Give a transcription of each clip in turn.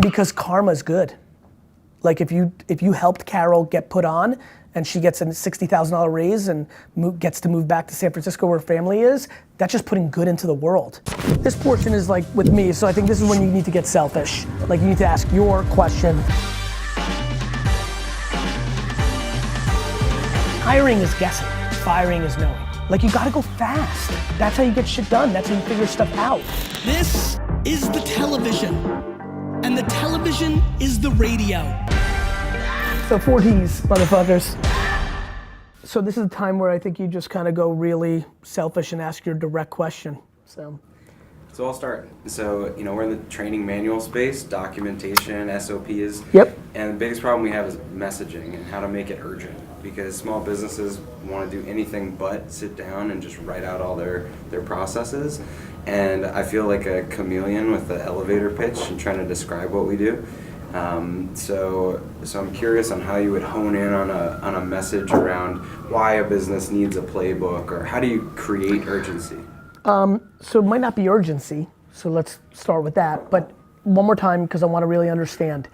Because karma's good. Like if you helped Carol get put on and she gets a $60,000 raise and gets to move back to San Francisco where her family is, that's just putting good into the world. This portion is like with me, so I think this is when you need to get selfish. Like you need to ask your question. Hiring is guessing, firing is knowing. Like you gotta go fast. That's how you get shit done. That's how you figure stuff out. This is the television, and the television is the radio. So 4Ds, motherfuckers. So this is the time where I think you just kind of go really selfish and ask your direct question. So I'll start. So, we're in the training manual space, documentation, SOPs. Yep. And the biggest problem we have is messaging and how to make it urgent. Because small businesses want to do anything but sit down and just write out all their processes. And I feel like a chameleon with the elevator pitch and trying to describe what we do. So I'm curious on how you would hone in on a message around why a business needs a playbook, or how do you create urgency? So it might not be urgency, so let's start with that. But one more time, because I want to really understand.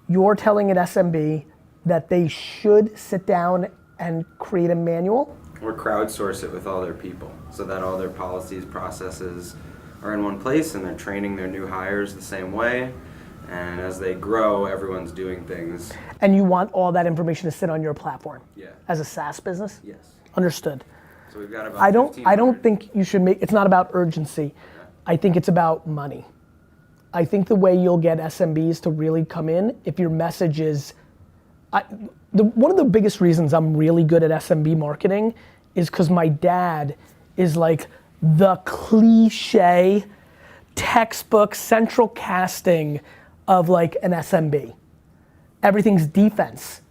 You're telling an SMB that they should sit down and create a manual? Or crowdsource it with all their people, so that all their policies, processes are in one place, and they're training their new hires the same way. And as they grow, everyone's doing things. And you want all that information to sit on your platform? Yeah. As a SaaS business? Yes. Understood. So we've got about I don't think you should it's not about urgency. I think it's about money. I think the way you'll get SMBs to really come in, if your message is, one of the biggest reasons I'm really good at SMB marketing is because my dad is like the cliche textbook central casting of like an SMB. Everything's defense.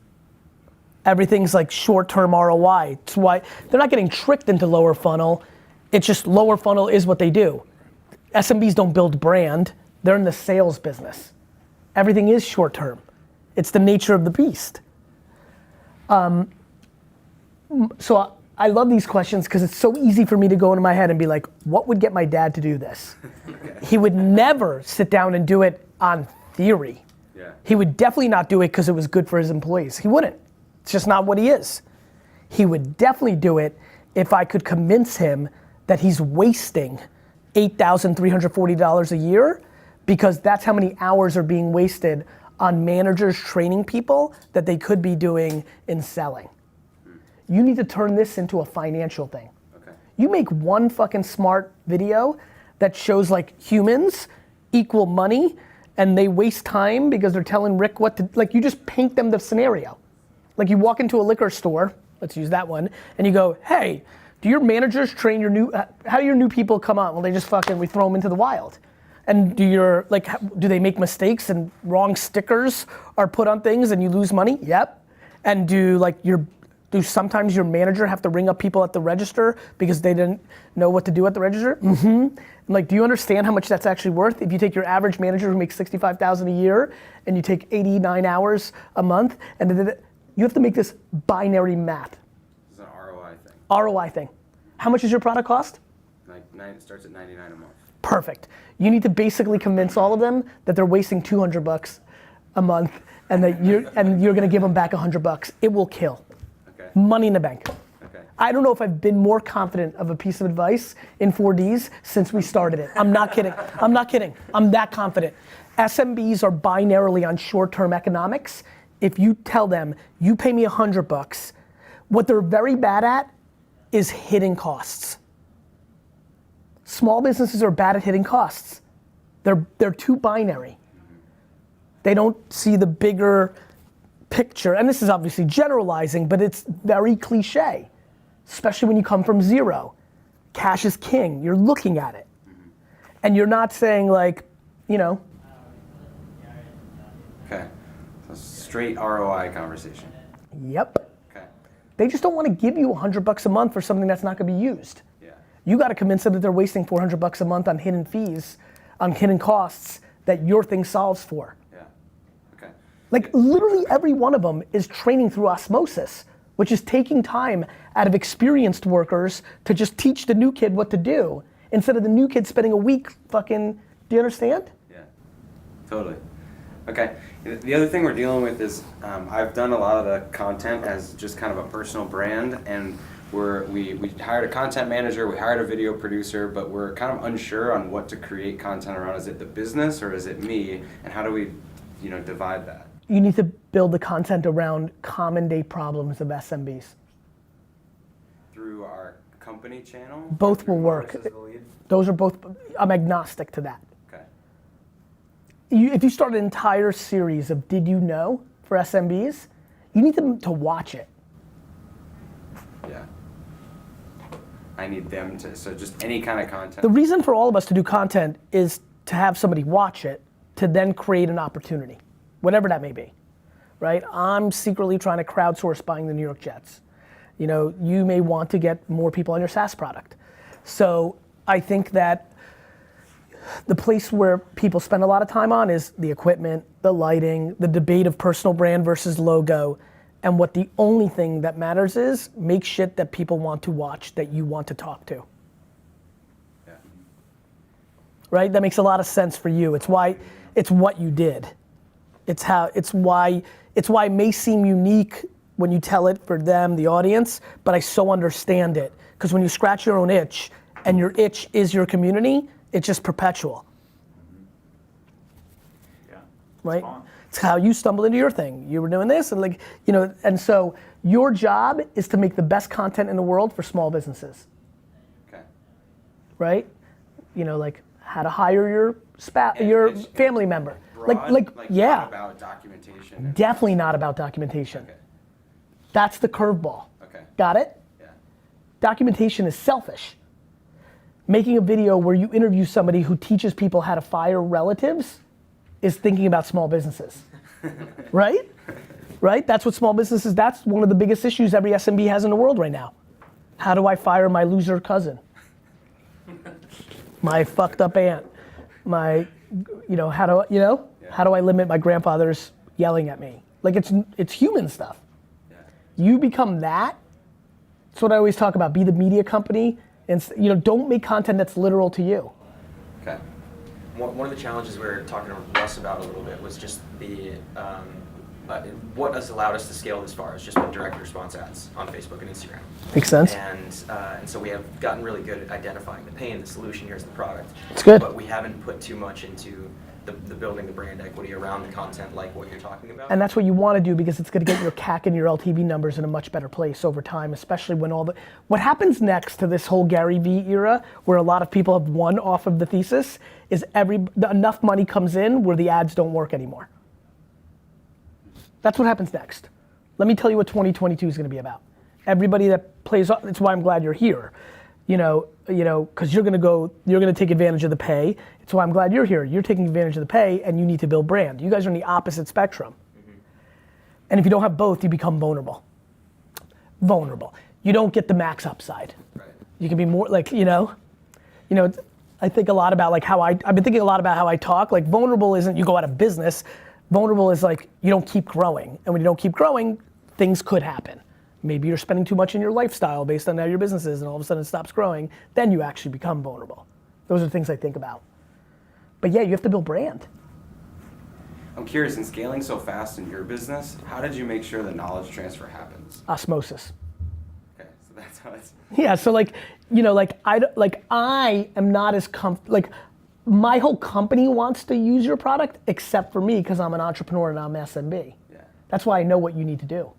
Everything's like short-term ROI. It's why they're not getting tricked into lower funnel. It's just lower funnel is what they do. SMBs don't build brand. They're in the sales business. Everything is short-term. It's the nature of the beast. So I love these questions because it's so easy for me to go into my head and be like, what would get my dad to do this? He would never sit down and do it on theory. Yeah. He would definitely not do it because it was good for his employees. He wouldn't. It's just not what he is. He would definitely do it if I could convince him that he's wasting $8,340 a year, because that's how many hours are being wasted on managers training people that they could be doing in selling. You need to turn this into a financial thing. Okay. You make one fucking smart video that shows like humans equal money and they waste time because they're telling Rick what to, like you just paint them the scenario. Like you walk into a liquor store, let's use that one, and you go, hey, do your managers train your how do your new people come on? Well, they just we throw them into the wild. And do they make mistakes and wrong stickers are put on things and you lose money? Yep. And do sometimes your manager have to ring up people at the register because they didn't know what to do at the register? Mm-hmm. Like, do you understand how much that's actually worth? If you take your average manager who makes $65,000 a year and you take 89 hours a month, and you have to make this binary math. It's an ROI thing. ROI thing. How much does your product cost? It starts at $99 a month. Perfect. You need to basically convince all of them that they're wasting $200 a month and that you're gonna give them back $100. It will kill. Okay. Money in the bank. Okay. I don't know if I've been more confident of a piece of advice in 4Ds since we started it. I'm not kidding. I'm not kidding. I'm that confident. SMBs are binarily on short-term economics. If you tell them, you pay me $100, what they're very bad at is hitting costs. Small businesses are bad at hitting costs. They're too binary. They don't see the bigger picture, and this is obviously generalizing, but it's very cliche, especially when you come from zero. Cash is king, you're looking at it. And you're not saying like, Okay, so straight ROI conversation. Yep. Okay. They just don't want to give you $100 a month for something that's not gonna be used. Yeah. You gotta convince them that they're wasting $400 a month on hidden fees, on hidden costs that your thing solves for. Yeah. Okay. Like literally every one of them is training through osmosis, which is taking time out of experienced workers to just teach the new kid what to do, instead of the new kid spending a week fucking, do you understand? Yeah, totally. Okay. The other thing we're dealing with is I've done a lot of the content as just kind of a personal brand, and we hired a content manager, we hired a video producer, but we're kind of unsure on what to create content around. Is it the business or is it me? And how do we, divide that? You need to build the content around common day problems of SMBs. Through our company channel? Both will work. As the lead? Those are both, I'm agnostic to that. Okay. If you start an entire series of Did You Know for SMBs, you need them to watch it. Yeah. I need them to, so just any kind of content. The reason for all of us to do content is to have somebody watch it, to then create an opportunity, whatever that may be, right? I'm secretly trying to crowdsource buying the New York Jets. You may want to get more people on your SaaS product. So I think that the place where people spend a lot of time on is the equipment, the lighting, the debate of personal brand versus logo, and what the only thing that matters is make shit that people want to watch, that you want to talk to. Yeah. Right? That makes a lot of sense for you. It's what you did. It's why it may seem unique when you tell it for them, the audience, but I so understand it. Because when you scratch your own itch, and your itch is your community, it's just perpetual. Yeah. Right? It's how you stumbled into your thing. You were doing this, and and so your job is to make the best content in the world for small businesses. Okay. Right? Like how to hire your family member. Broad, yeah. Not about documentation. Definitely not about documentation. Okay. That's the curveball. Okay. Got it? Yeah. Documentation is selfish. Making a video where you interview somebody who teaches people how to fire relatives is thinking about small businesses. Right? Right? That's what small businesses, that's one of the biggest issues every SMB has in the world right now. How do I fire my loser cousin? My fucked up aunt? My, how do I limit my grandfather's yelling at me? Like it's human stuff. Yeah. You become that. That's what I always talk about. Be the media company, and don't make content that's literal to you. Okay. One of the challenges we were talking to Russ about a little bit was just the what has allowed us to scale this far has just been direct response ads on Facebook and Instagram. Makes sense. And so we have gotten really good at identifying the pain, the solution. Here's the product. It's good. But we haven't put too much into the building the brand equity around the content like what you're talking about. And that's what you want to do because it's going to get your CAC and your LTV numbers in a much better place over time, especially when what happens next to this whole Gary Vee era, where a lot of people have won off of the thesis, is enough money comes in where the ads don't work anymore. That's what happens next. Let me tell you what 2022 is going to be about. Everybody that plays, that's why I'm glad you're here. Because you're going to take advantage of the pay. It's why I'm glad you're here. You're taking advantage of the pay, and you need to build brand. You guys are on the opposite spectrum. Mm-hmm. And if you don't have both, you become vulnerable. You don't get the max upside. Right. You can be more I think a lot about I've been thinking a lot about how I talk. Like vulnerable isn't you go out of business. Vulnerable is like you don't keep growing. And when you don't keep growing, things could happen. Maybe you're spending too much in your lifestyle based on how your business is and all of a sudden it stops growing. Then you actually become vulnerable. Those are the things I think about. But yeah, you have to build brand. I'm curious, in scaling so fast in your business, how did you make sure the knowledge transfer happens? Osmosis. Okay, so that's how it's... Yeah, so I am not as my whole company wants to use your product except for me because I'm an entrepreneur and I'm SMB. Yeah. That's why I know what you need to do.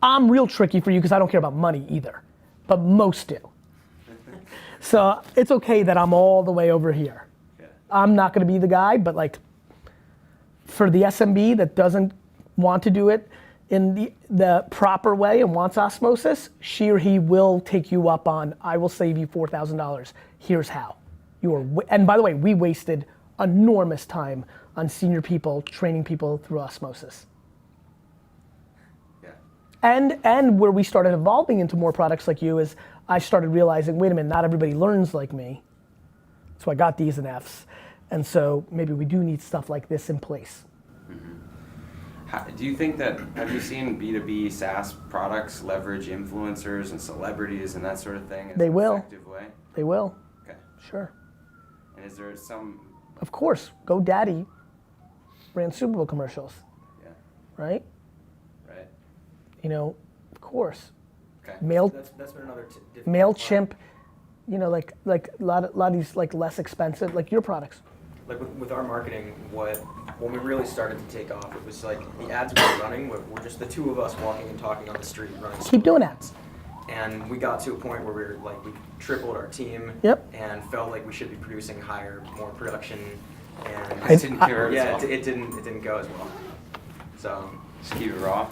I'm real tricky for you because I don't care about money either, but most do. So it's okay that I'm all the way over here. Yeah. I'm not gonna be the guy, but for the SMB that doesn't want to do it in the proper way and wants osmosis, she or he will take you up on, I will save you $4,000. Here's how. And by the way, we wasted enormous time on senior people, training people through osmosis. Yeah. And where we started evolving into more products like you is I started realizing, wait a minute, not everybody learns like me. So I got D's and F's. And so maybe we do need stuff like this in place. Mm-hmm. Do you think that, have you seen B2B SaaS products leverage influencers and celebrities and that sort of thing in They an will. effective way? They will. Okay. Sure. And is there some... Of course, GoDaddy ran Super Bowl commercials, Yeah. right? Right. You know, of course. Okay. That's been another difficult MailChimp, part. you know, like a lot of these like less expensive, like your products. Like with our marketing, when we really started to take off, it was like the ads we were running were just the two of us walking and talking on the street running. Keep doing ads. And we got to a point where we tripled our team. Yep. And felt like we should be producing more production. And I- It didn't care as yeah, well. it didn't go as well. So Just keep it raw.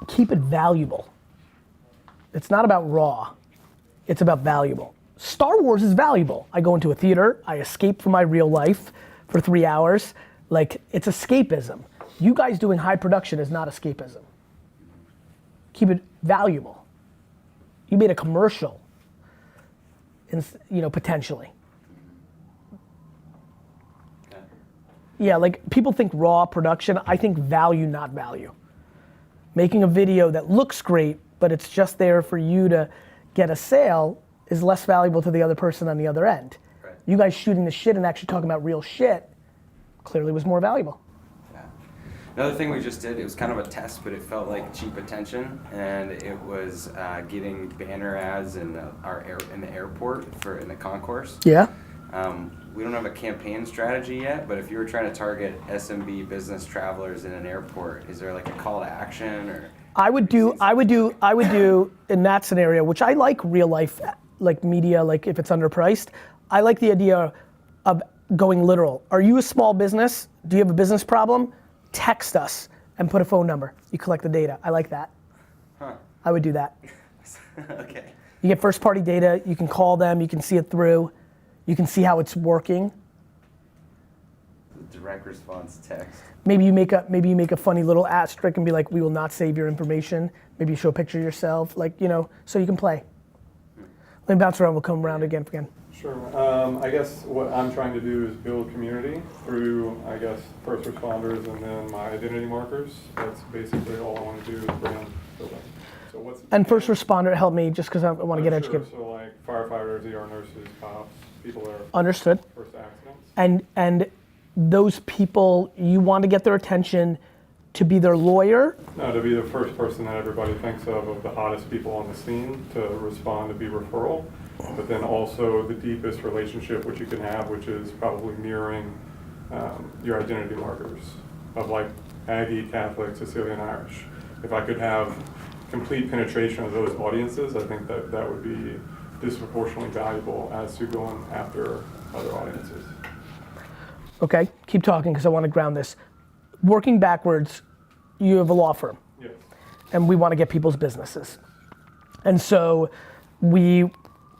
Keep it valuable. It's not about raw. It's about valuable. Star Wars is valuable. I go into a theater, I escape from my real life for 3 hours. Like, it's escapism. You guys doing high production is not escapism. Keep it valuable. You made a commercial, potentially. Okay. Yeah, like people think raw production, I think value, not value. Making a video that looks great, but it's just there for you to get a sale is less valuable to the other person on the other end. Right. You guys shooting the shit and actually talking about real shit clearly was more valuable. Yeah. Another thing we just did, it was kind of a test, but it felt like cheap attention, and it was getting banner ads in the airport in the concourse. Yeah. We don't have a campaign strategy yet, but if you were trying to target SMB business travelers in an airport, is there like a call to action or? I would do in that scenario, which I like real life, like media, like if it's underpriced. I like the idea of going literal. Are you a small business? Do you have a business problem? Text us and put a phone number. You collect the data. I like that. Huh. I would do that. Okay. You get first party data, you can call them, you can see it through, you can see how it's working. Direct response text. Maybe you make a funny little asterisk and be like, we will not save your information. Maybe you show a picture of yourself, like, so you can play. Let me bounce around, we'll come around again. Sure. I guess what I'm trying to do is build community through, I guess, first responders and then my identity markers. That's basically all I want to do is brand building. So what's And first responder, help me, just because I want to get Sure. educated. So like firefighters, ER nurses, cops, people that are Understood. first accidents. And those people, you want to get their attention to be their lawyer. No, to be the first person that everybody thinks of the hottest people on the scene to respond to be referral. But then also the deepest relationship which you can have, which is probably mirroring your identity markers of like Aggie, Catholic, Sicilian, Irish. If I could have complete penetration of those audiences, I think that would be disproportionately valuable as to going after other audiences. Okay, keep talking because I want to ground this. Working backwards, you have a law firm. Yes. And we want to get people's businesses. And so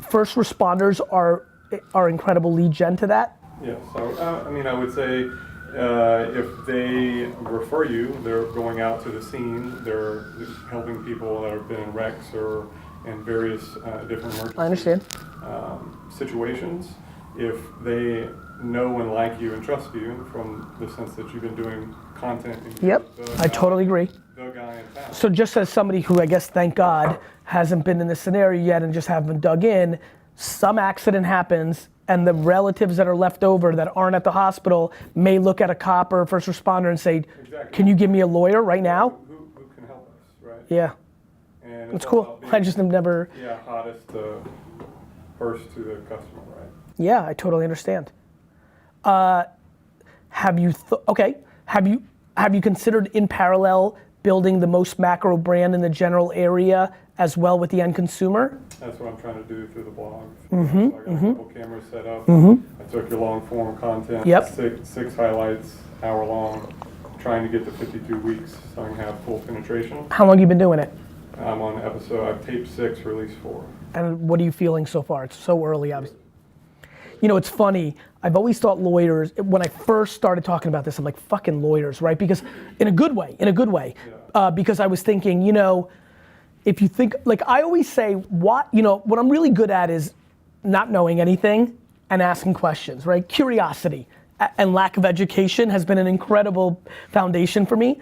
first responders are incredible lead gen to that. Yes. So, I would say if they refer you, they're going out to the scene, they're helping people that have been in wrecks or in various different emergency I understand. Situations. If they know and like you and trust you from the sense that you've been doing content. Yep, I totally agree. The guy in town. So just as somebody who I guess, thank God, hasn't been in this scenario yet and just haven't dug in, some accident happens and the relatives that are left over that aren't at the hospital may look at a cop or a first responder and say, Exactly. can you give me a lawyer right now? Who can help us, right? Yeah, And that's all cool. about being, I just have never, hottest first to the customer, right? yeah, I totally understand. Have you considered in parallel building the most macro brand in the general area as well with the end consumer? That's what I'm trying to do through the blog. Mm-hmm, So I got a couple cameras set up. I took your long form content, Yep. six highlights, hour long, trying to get to 52 weeks so I can have full penetration. How long you been doing it? I'm on episode, I've taped 6, released 4. And what are you feeling so far? It's so early, obviously. You know, it's funny. I've always thought lawyers, when I first started talking about this, I'm like, fucking lawyers, right? Because in a good way. Because I was thinking, if you think, like I always say, what I'm really good at is not knowing anything and asking questions, right? Curiosity and lack of education has been an incredible foundation for me.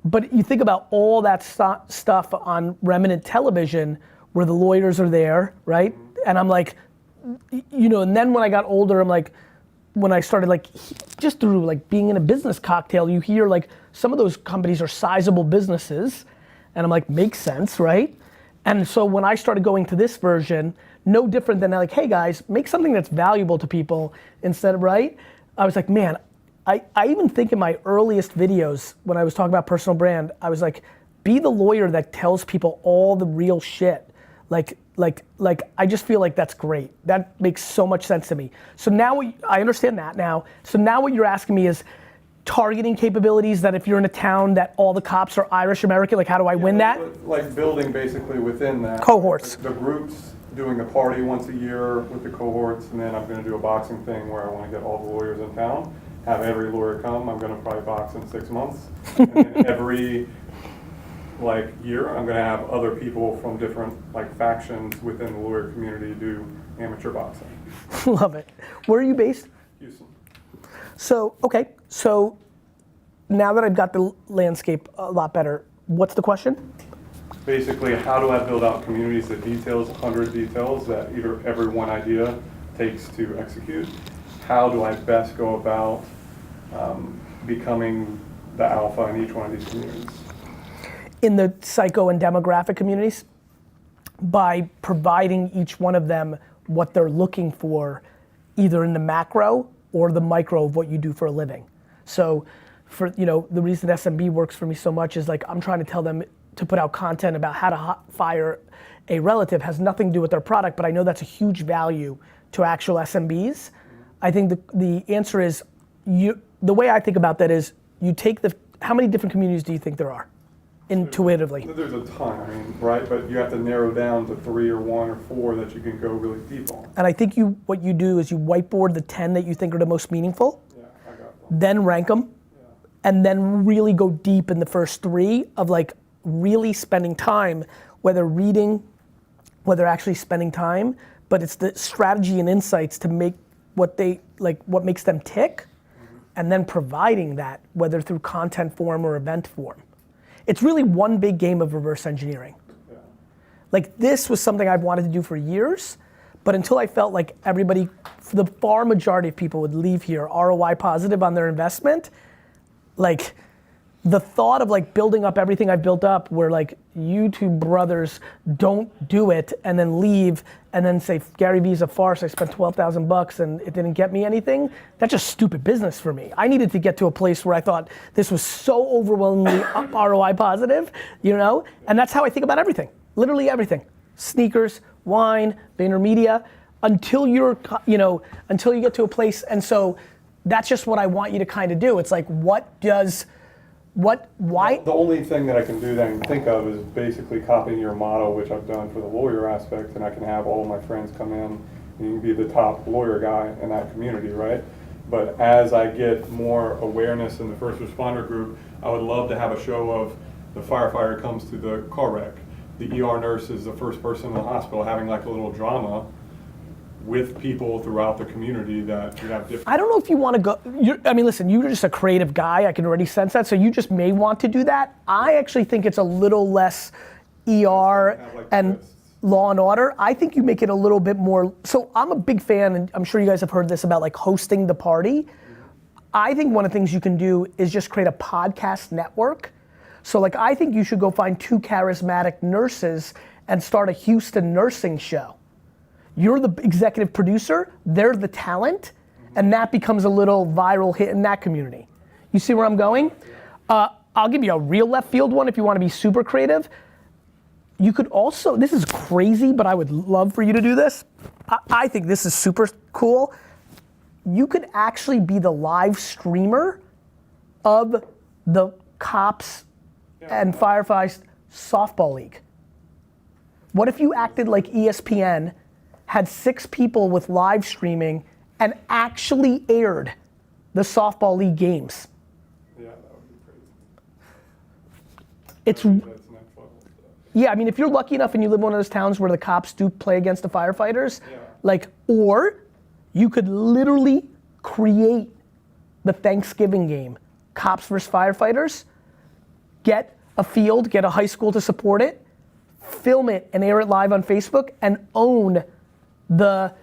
But you think about all that stuff on remnant television where the lawyers are there, right? And I'm like, and then when I got older, I'm like, when I started like, just through like being in a business cocktail, you hear like some of those companies are sizable businesses, and I'm like, makes sense, right? And so when I started going to this version, no different than like, hey guys, make something that's valuable to people instead of, right? I was like, man, I even think in my earliest videos when I was talking about personal brand, I was like, be the lawyer that tells people all the real shit. Like I just feel like that's great. That makes so much sense to me. So now I understand that now. So now what you're asking me is targeting capabilities that if you're in a town that all the cops are Irish American, like how do I win that? Like building basically within that. Cohorts. The groups, doing a party once a year with the cohorts, and then I'm gonna do a boxing thing where I wanna get all the lawyers in town, have every lawyer come. I'm gonna probably box in 6 months. And then every like year, I'm gonna have other people from different like factions within the lawyer community do amateur boxing. Love it. Where are you based? Houston. So, okay, so now that I've got the landscape a lot better, what's the question? Basically, how do I build out communities, the details, 100 details that every one idea takes to execute? How do I best go about becoming the alpha in each one of these communities? In the psycho and demographic communities, by providing each one of them what they're looking for, either in the macro or the micro of what you do for a living. So for, you know, the reason SMB works for me so much is like, I'm trying to tell them to put out content about how to fire a relative, has nothing to do with their product, but I know that's a huge value to actual SMBs. I think the answer is, the way I think about that is, you take how many different communities do you think there are, intuitively? There's a ton, I mean, right? But you have to narrow down to 3 or 1 or 4 that you can go really deep on. And I think what you do is you whiteboard the 10 that you think are the most meaningful, Yeah, I got them. then rank them, and then really go deep in the first 3 of like really spending time, whether reading, whether actually spending time, but it's the strategy and insights to make what makes them tick, and then providing that, whether through content form or event form. It's really one big game of reverse engineering. Yeah. Like this was something I've wanted to do for years, but until I felt like everybody, the far majority of people would leave here ROI positive on their investment, like the thought of like building up everything I've built up where like YouTube brothers don't do it and then leave and then say Gary Vee's a farce, I spent $12,000 and it didn't get me anything, that's just stupid business for me. I needed to get to a place where I thought this was so overwhelmingly ROI positive, you know? And that's how I think about everything, literally everything. Sneakers, wine, VaynerMedia, until you get to a place, and so that's just what I want you to kind of do. It's like, why? The only thing that I can do that I can think of is basically copying your model, which I've done for the lawyer aspect, and I can have all my friends come in and you can be the top lawyer guy in that community, right? But as I get more awareness in the first responder group, I would love to have a show of the firefighter comes to the car wreck, the ER nurse is the first person in the hospital, having like a little drama with people throughout the community that you have different. I don't know if you want to go, listen, you're just a creative guy, I can already sense that, so you just may want to do that. I actually think it's a little less ER and Law and Order. I think you make it a little bit more, so I'm a big fan, and I'm sure you guys have heard this about like hosting the party. I think one of the things you can do is just create a podcast network. So like I think you should go find 2 charismatic nurses and start a Houston nursing show. You're the executive producer, they're the talent, and that becomes a little viral hit in that community. You see where I'm going? I'll give you a real left field one if you want to be super creative. You could also, this is crazy, but I would love for you to do this. I think this is super cool. You could actually be the live streamer of the cops and firefighters softball league. What if you acted like ESPN, had 6 people with live streaming and actually aired the softball league games? Yeah, that would be crazy. It's, That's next level stuff. yeah, I mean, if you're lucky enough and you live in one of those towns where the cops do play against the firefighters, like, or you could literally create the Thanksgiving game, cops versus firefighters, get a field, get a high school to support it, film it and air it live on Facebook, and own the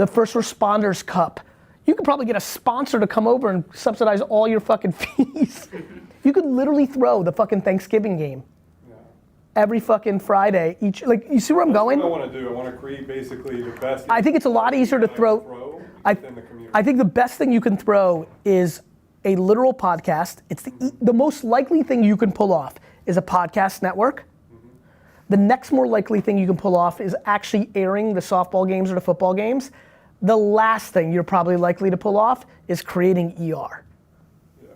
first responders cup, You could probably get a sponsor to come over and subsidize all your fucking fees. You could literally throw the fucking Thanksgiving game every fucking Friday. You see where I'm going? That's what I want to do. I want to create basically the best. I think it's a lot easier to throw. Within the community. I think the best thing you can throw is a literal podcast. It's the most likely thing you can pull off is a podcast network. The next more likely thing you can pull off is actually airing the softball games or the football games. The last thing you're probably likely to pull off is creating ER. Yeah.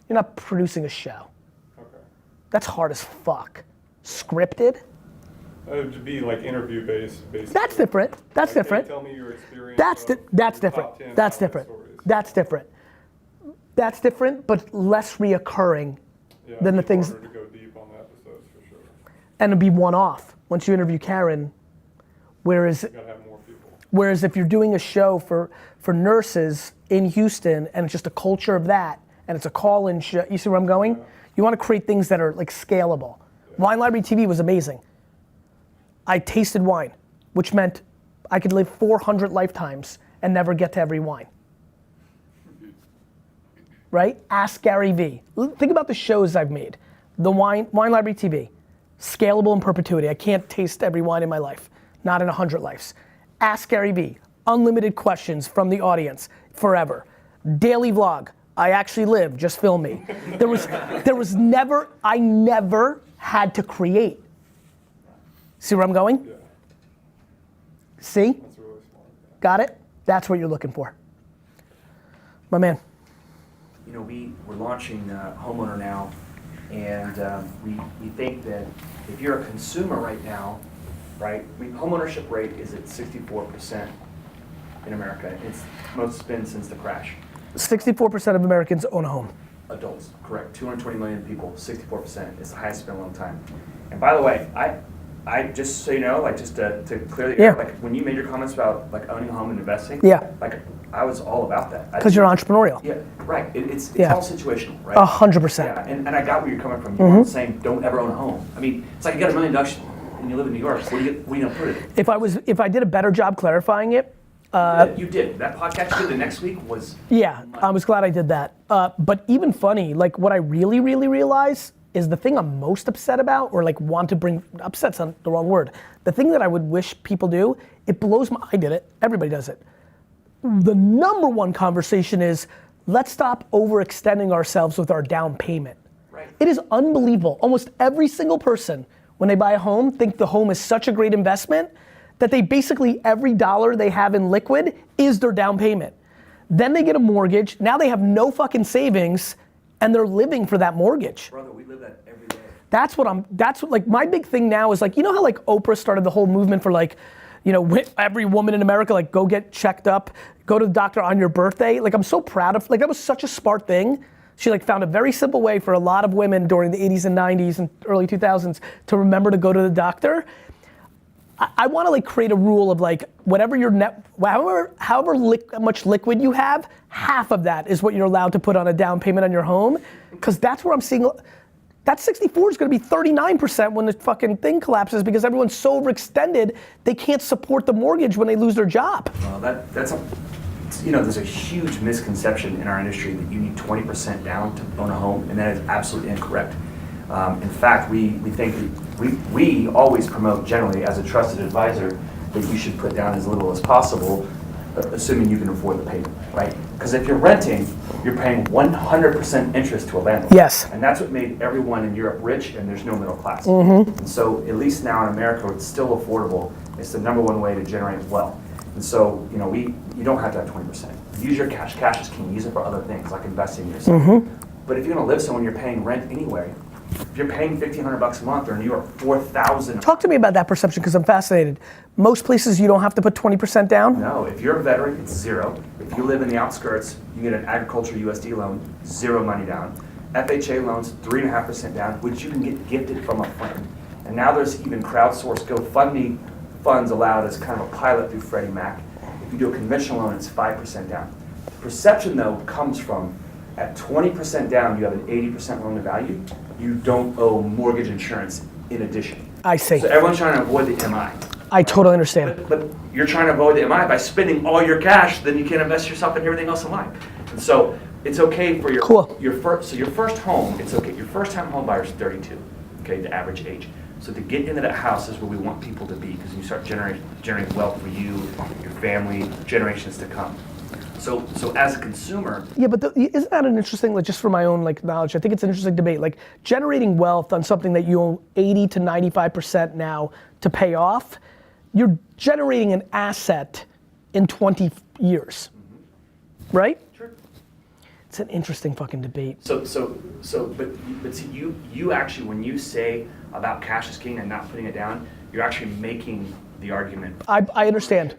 You're not producing a show. Okay. That's hard as fuck. Scripted? It would be like interview based. That's different. That's Like, hey, different. Tell me your experience. That's of different. your top 10 That's comedy different. stories. That's different. That's different, but less reoccurring Yeah, than the it's things. harder to go deep on the episodes for sure. And it'd be one-off once you interview Karen. Whereas You gotta have more people. Whereas if you're doing a show for nurses in Houston and it's just a culture of that and it's a call-in show, you see where I'm going? Yeah. You want to create things that are like scalable. Wine Library TV was amazing. I tasted wine, which meant I could live 400 lifetimes and never get to every wine. Right? Ask Gary Vee. Think about the shows I've made. The Wine Library TV, scalable in perpetuity. I can't taste every wine in my life, not in 100 lives. Ask Gary Vee, unlimited questions from the audience, forever. Daily vlog, I actually live, just film me. I never had to create. See where I'm going? Yeah, See? that's really smart. Yeah. Got it? That's what you're looking for. My man. You know, we're launching Homeowner now, and we think that if you're a consumer right now, right, homeownership rate is at 64% in America. It's most been since the crash. 64% of Americans own a home. Adults, correct. 220 million people, 64%. It's the highest it's been in a long time. And by the way, I just so you know, like just to clear the air, Yeah. like when you made your comments about like owning a home and investing, Yeah. like I was all about that. Because you're entrepreneurial. Yeah, right. It's Yeah. all situational, right? 100%. Yeah, and I got where you're coming from. You weren't saying don't ever own a home. I mean, it's like you got $1 million and you live in New York. Where do you gonna put it? If I did a better job clarifying it, You did. That podcast you did the next week was. yeah, I was glad I did that. But even funny, like what I really, really realize is the thing I'm most upset about, or like want to bring, upset's not the wrong word. The thing that I would wish people do, it blows my, I did it, everybody does it. The number one conversation is, let's stop overextending ourselves with our down payment. Right. It is unbelievable. Almost every single person, when they buy a home, think the home is such a great investment that they basically, every dollar they have in liquid is their down payment. Then they get a mortgage, now they have no fucking savings, and they're living for that mortgage. Brother, we live that every day. That's what like my big thing now is like, you know how like Oprah started the whole movement for like, you know, every woman in America, like go get checked up, go to the doctor on your birthday. Like I'm so proud of, like that was such a smart thing. She like found a very simple way for a lot of women during the 80s and 90s and early 2000s to remember to go to the doctor. I want to like create a rule of like whatever your however much liquid you have, half of that is what you're allowed to put on a down payment on your home, because that's where I'm seeing. That 64 is going to be 39% when the fucking thing collapses because everyone's so overextended they can't support the mortgage when they lose their job. Well, that's you know, there's a huge misconception in our industry that you need 20% down to own a home, and that is absolutely incorrect. In fact, we think we always promote generally as a trusted advisor that you should put down as little as possible, assuming you can afford the payment, right? Because if you're renting, you're paying 100% interest to a landlord. Yes. And that's what made everyone in Europe rich, and there's no middle class. And so at least now in America, it's still affordable. It's the number one way to generate wealth. And so, you know, you don't have to have 20%. Use your cash. Cash is king. Use it for other things like investing in yourself. But if you're gonna live somewhere, you're paying rent anyway. If you're paying $1,500 a month, or in New York, $4,000. Talk to me about that perception because I'm fascinated. Most places you don't have to put 20% down? No, if you're a veteran, it's zero. If you live in the outskirts, you get an agriculture USD loan, zero money down. FHA loans, 3.5% down, which you can get gifted from a friend. And now there's even crowdsourced GoFundMe funds allowed as kind of a pilot through Freddie Mac. If you do a conventional loan, it's 5% down. The perception though comes from at 20% down, you have an 80% loan to value. You don't owe mortgage insurance in addition. I see. So everyone's trying to avoid the MI. I totally understand. But you're trying to avoid the MI by spending all your cash, then you can't invest yourself in everything else in life. And so it's okay for your Cool. your first home, it's okay. Your first time home buyer is 32, okay, the average age. So to get into that house is where we want people to be, because you start generating wealth for you, your family, generations to come. So as a consumer, Yeah, but isn't that an interesting, like, just for my own like knowledge, I think it's an interesting debate, like generating wealth on something that you own 80 to 95% now to pay off, you're generating an asset in 20 years, right? sure. It's an interesting fucking debate. But see, you actually, when you say about cash is king and not putting it down, you're actually making the argument. I understand.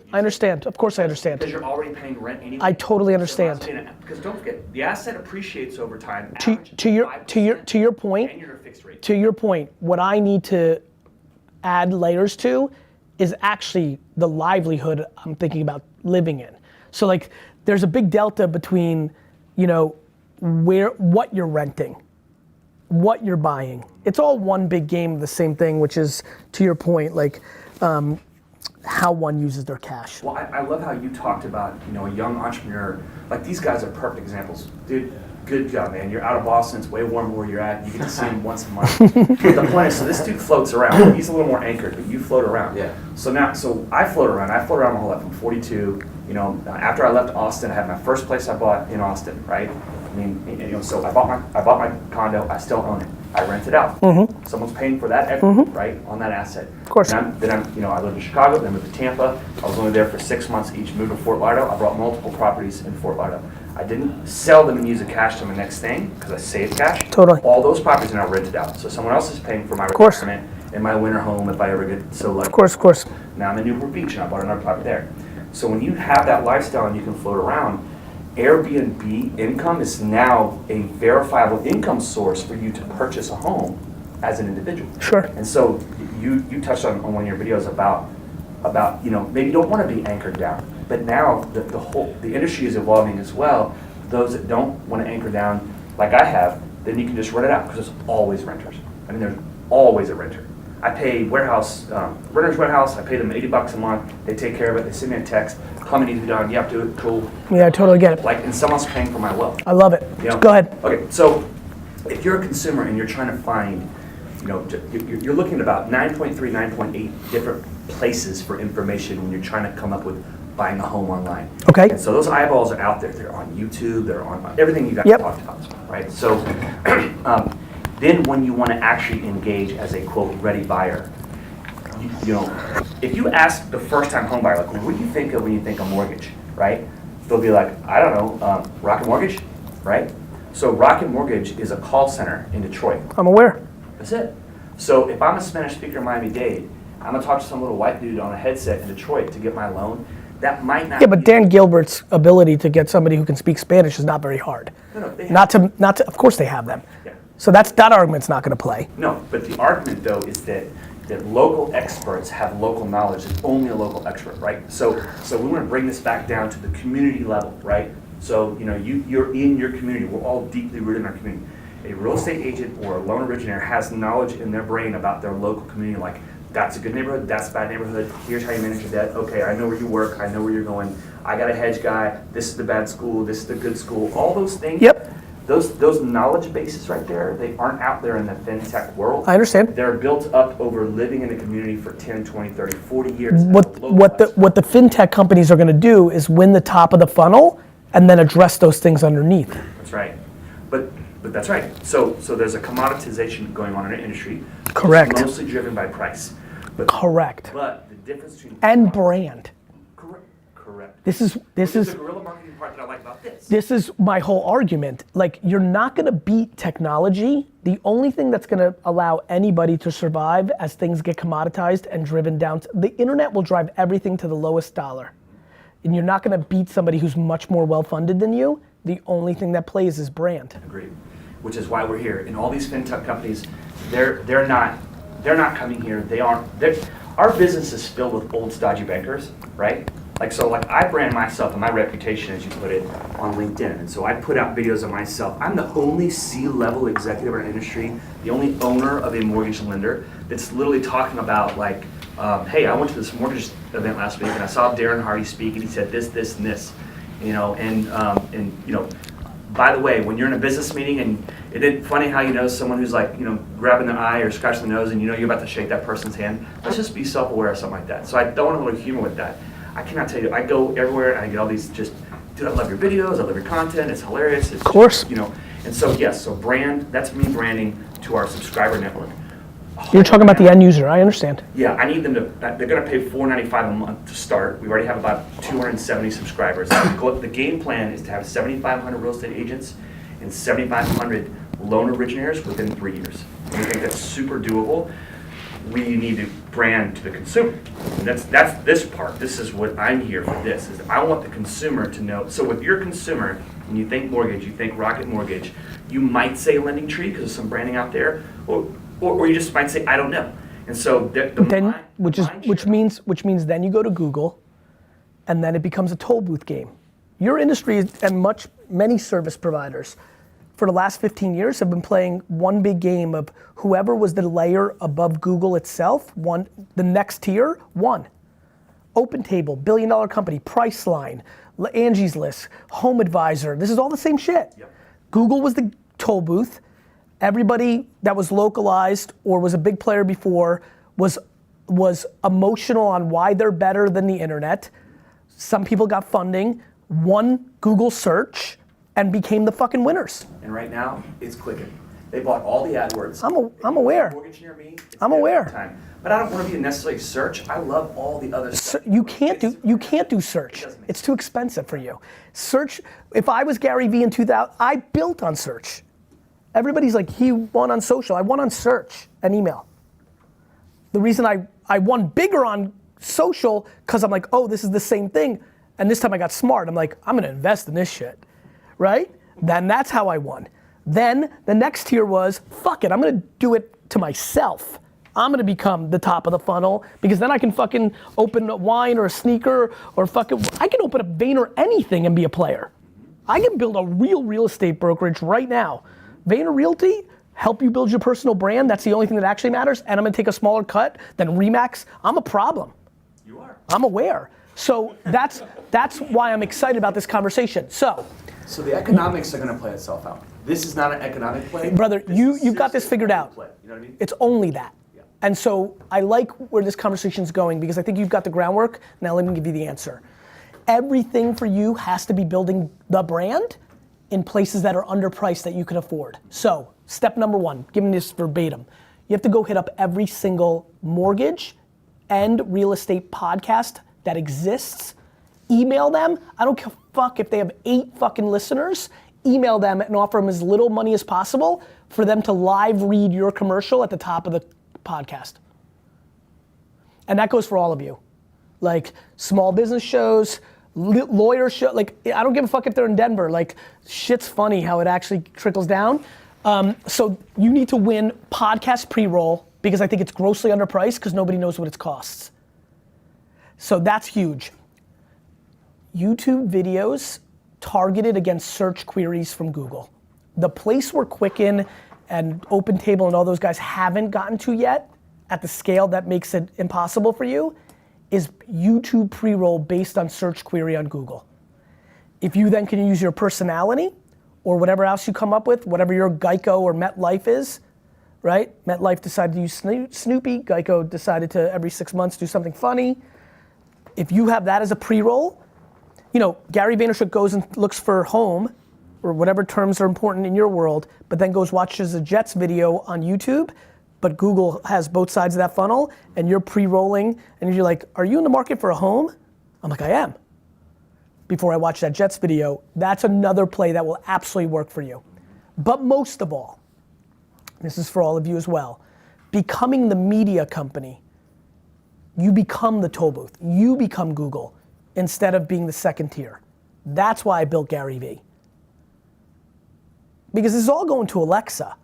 Of course I understand. Because you're already paying rent anyway. I totally understand. Because don't forget, the asset appreciates over time. To your point, And you're a fixed rate. to your point, what I need to add layers to is actually the livelihood I'm thinking about living in. So like, there's a big delta between, you know, what you're renting, what you're buying. It's all one big game of the same thing, which is, to your point, like how one uses their cash. Well, I love how you talked about, you know, a young entrepreneur. Like, these guys are perfect examples. Dude, good job, man. You're out of Boston. It's way warmer where you're at. You get to see him once a month. But the point is, so this dude floats around. He's a little more anchored, but you float around. Yeah. So I float around. I float around my whole life from 42. You know, after I left Austin, I had my first place I bought in Austin, right? I mean, you know, so I bought my condo. I still own it. I rent it out. Mm-hmm. Someone's paying for that equity, right, on that asset. Of course. Then I'm, you know, I lived in Chicago, then moved to Tampa. I was only there for 6 months each. Moved to Fort Lauderdale. I bought multiple properties in Fort Lauderdale. I didn't sell them and use the cash to my next thing because I saved cash. Totally. All those properties are now rented out. So someone else is paying for my course. retirement in my winter home if I ever get so lucky. Of course. Now I'm in Newport Beach and I bought another property there. So when you have that lifestyle and you can float around, Airbnb income is now a verifiable income source for you to purchase a home as an individual. Sure. And so you touched on one of your videos about you know, maybe you don't want to be anchored down, but now the industry is evolving as well. Those that don't want to anchor down like I have, then you can just rent it out because there's always renters. I mean, there's always a renter. I pay renter's warehouse. I pay them $80 a month. They take care of it. They send me a text. Plumbing needs to be done. Yep, do it. Cool. Yeah, I totally get it. Like, and someone's paying for my wealth. I love it. You know? Go ahead. Okay, so if you're a consumer and you're trying to find, you know, you're looking at about 9.3, 9.8 different places for information when you're trying to come up with buying a home online. Okay. And so those eyeballs are out there. They're on YouTube. They're on everything you guys Yep. talked about, right? So then when you want to actually engage as a, quote, ready buyer, you know, if you ask the first-time home buyer, like, what do you think of when you think of mortgage, right? They'll be like, I don't know, Rocket Mortgage, right? So Rocket Mortgage is a call center in Detroit. I'm aware. That's it. So if I'm a Spanish speaker in Miami-Dade, I'm gonna talk to some little white dude on a headset in Detroit to get my loan. That might not. Yeah, but be- Dan Gilbert's ability to get somebody who can speak Spanish is not very hard. No, they Not to, of course they have them. Yeah. So that argument's not gonna play. No, but the argument though is that local experts have local knowledge. It's only a local expert, right? So we want to bring this back down to the community level, right? So you know, you're in your community. We're all deeply rooted in our community. A real estate agent or a loan originator has knowledge in their brain about their local community. Like, that's a good neighborhood, that's a bad neighborhood. Here's how you manage your debt. Okay, I know where you work. I know where you're going. I got a hedge guy. This is the bad school. This is the good school. All those things. Yep. Those knowledge bases right there, they aren't out there in the fintech world. I understand. They're built up over living in a community for 10, 20, 30, 40 years. What the fintech companies are gonna do is win the top of the funnel and then address those things underneath. That's right. But that's right. So there's a commoditization going on in the industry. Correct. It's mostly driven by price. Correct. But the difference between And brand. Correct. This is the guerrilla marketing part that I like about this. This is my whole argument. Like, you're not gonna beat technology. The only thing that's gonna allow anybody to survive as things get commoditized and driven down, the internet will drive everything to the lowest dollar. And you're not gonna beat somebody who's much more well-funded than you. The only thing that plays is brand. Agreed. Which is why we're here. And all these fintech companies, they're not coming here. Our business is filled with old stodgy bankers, right? Like I brand myself and my reputation, as you put it, on LinkedIn. And so I put out videos of myself. I'm the only C-level executive in our industry, the only owner of a mortgage lender that's literally talking about like hey, I went to this mortgage event last week and I saw Darren Hardy speak and he said this, this, and this, you know, and you know, by the way, when you're in a business meeting and it's funny how you know someone who's like, you know, grabbing their eye or scratching the nose and you know you're about to shake that person's hand, let's just be self-aware of something like that. So I don't want to hold humor with that. I cannot tell you, I go everywhere and I get all these just, dude, I love your videos, I love your content, it's hilarious. It's Of course. you know, and so yes, so brand, that's me branding to our subscriber network. You're talking about the end user, I understand. Yeah, I need them to, they're gonna pay $4.95 a month to start. We already have about 270 subscribers. The game plan is to have 7,500 real estate agents and 7,500 loan originators within 3 years. And we think that's super doable. We need to brand to the consumer. And that's this part. This is what I'm here for this, is I want the consumer to know. So with your consumer, when you think mortgage, you think Rocket Mortgage, you might say Lending Tree because there's some branding out there, or you just might say, I don't know. And so which means then you go to Google, and then it becomes a toll booth game. Your industry and many service providers for the last 15 years have been playing one big game of whoever was the layer above Google itself won. The next tier won. OpenTable, $1 billion company, Priceline, Angie's List, Home Advisor. This is all the same shit. Yep. Google was the toll booth. Everybody that was localized or was a big player before was emotional on why they're better than the internet. Some people got funding, won Google search, and became the fucking winners. And right now, it's clicking. They bought all the AdWords. I'm aware. Mortgage near me, it's I'm every aware. time. But I don't want to be necessarily search. I love all the other stuff. You can't do search. It's too expensive for you. Search. If I was Gary Vee in 2000, I built on search. Everybody's like, he won on social. I won on search and email. The reason I won bigger on social, because I'm like, oh, this is the same thing. And this time I got smart. I'm like, I'm gonna invest in this shit, right? Then that's how I won. Then the next tier was, fuck it, I'm gonna do it to myself. I'm gonna become the top of the funnel because then I can fucking open a wine or a sneaker or I can open a Vayner anything and be a player. I can build a real estate brokerage right now. Vayner Realty, help you build your personal brand. That's the only thing that actually matters. And I'm gonna take a smaller cut than Remax. I'm a problem. You are. I'm aware. So that's why I'm excited about this conversation. So the economics are going to play itself out. This is not an economic play. brother, you've got this figured out. Play. You know what I mean? It's only that. Yeah. And so I like where this conversation's going because I think you've got the groundwork. Now let me give you the answer. Everything for you has to be building the brand in places that are underpriced that you can afford. So step number one, give me this verbatim. You have to go hit up every single mortgage and real estate podcast that exists. Email them. I don't give a fuck if they have 8 fucking listeners. Email them and offer them as little money as possible for them to live read your commercial at the top of the podcast. And that goes for all of you. Like small business shows, lawyer show, like I don't give a fuck if they're in Denver. Like shit's funny how it actually trickles down. So you need to win podcast pre-roll because I think it's grossly underpriced because nobody knows what it costs. So that's huge. YouTube videos targeted against search queries from Google. The place where Quicken and OpenTable and all those guys haven't gotten to yet at the scale that makes it impossible for you is YouTube pre-roll based on search query on Google. If you then can use your personality or whatever else you come up with, whatever your Geico or MetLife is, right? MetLife decided to use Snoopy, Geico decided to every 6 months do something funny. If you have that as a pre-roll, you know, Gary Vaynerchuk goes and looks for home or whatever terms are important in your world, but then goes watches a Jets video on YouTube, but Google has both sides of that funnel and you're pre-rolling and you're like, are you in the market for a home? I'm like, I am. Before I watch that Jets video, that's another play that will absolutely work for you. But most of all, this is for all of you as well, becoming the media company, you become the toll booth, you become Google instead of being the second tier. That's why I built Gary Vee. Because this is all going to Alexa.